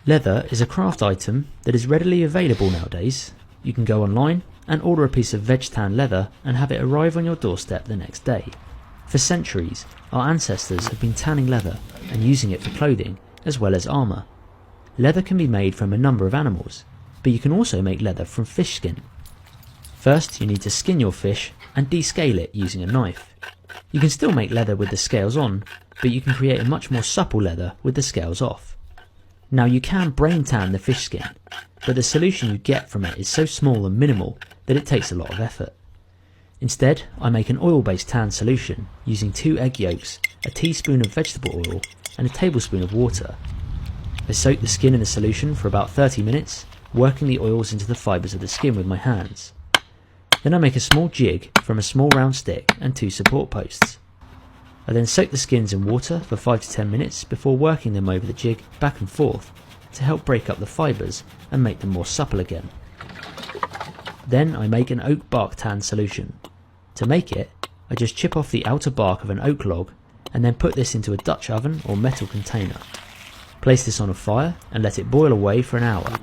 Leather is a craft item that is readily available nowadays. You can go online and order a piece of veg tan leather and have it arrive on your doorstep the next day. For centuries, our ancestors have been tanning leather and using it for clothing as well as armour. Leather can be made from a number of animals, but you can also make leather from fish skin. First, you need to skin your fish and descale it using a knife. You can still make leather with the scales on, but you can create a much more supple leather with the scales off. Now you can brain tan the fish skin, but the solution you get from it is so small and minimal that it takes a lot of effort. Instead, I make an oil-based tan solution using 2 egg yolks, a teaspoon of vegetable oil and a tablespoon of water. I soak the skin in the solution for about 30 minutes, working the oils into the fibres of the skin with my hands. Then I make a small jig from a small round stick and 2 support posts. I then soak the skins in water for 5 to 10 minutes before working them over the jig back and forth to help break up the fibres and make them more supple again. Then I make an oak bark tan solution. To make it, I just chip off the outer bark of an oak log and then put this into a Dutch oven or metal container. Place this on a fire and let it boil away for an hour,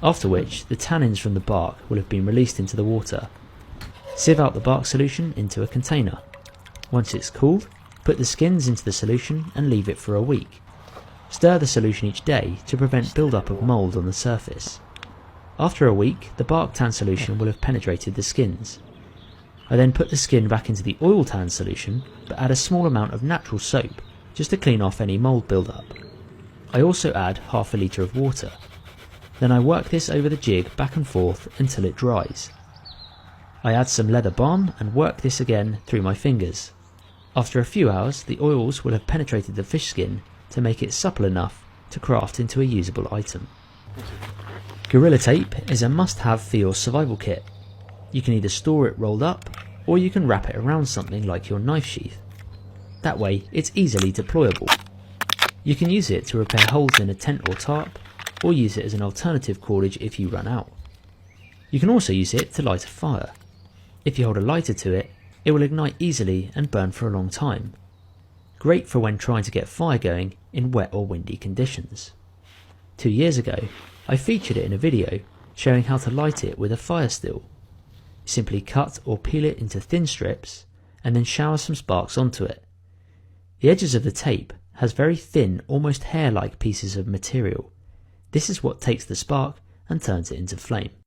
after which the tannins from the bark will have been released into the water. Sieve out the bark solution into a container. Once it's cooled, put the skins into the solution and leave it for a week. Stir the solution each day to prevent build-up of mould on the surface. After a week, the bark tan solution will have penetrated the skins. I then put the skin back into the oil tan solution, but add a small amount of natural soap just to clean off any mould build-up. I also add half a litre of water. Then I work this over the jig back and forth until it dries. I add some leather balm and work this again through my fingers. After a few hours, the oils will have penetrated the fish skin to make it supple enough to craft into a usable item. Gorilla Tape is a must-have for your survival kit. You can either store it rolled up, or you can wrap it around something like your knife sheath. That way, it's easily deployable. You can use it to repair holes in a tent or tarp, or use it as an alternative cordage if you run out. You can also use it to light a fire. If you hold a lighter to it, it will ignite easily and burn for a long time. Great for when trying to get fire going in wet or windy conditions. 2 years ago, I featured it in a video showing how to light it with a fire still. Simply cut or peel it into thin strips and then shower some sparks onto it. The edges of the tape has very thin, almost hair-like pieces of material. This is what takes the spark and turns it into flame.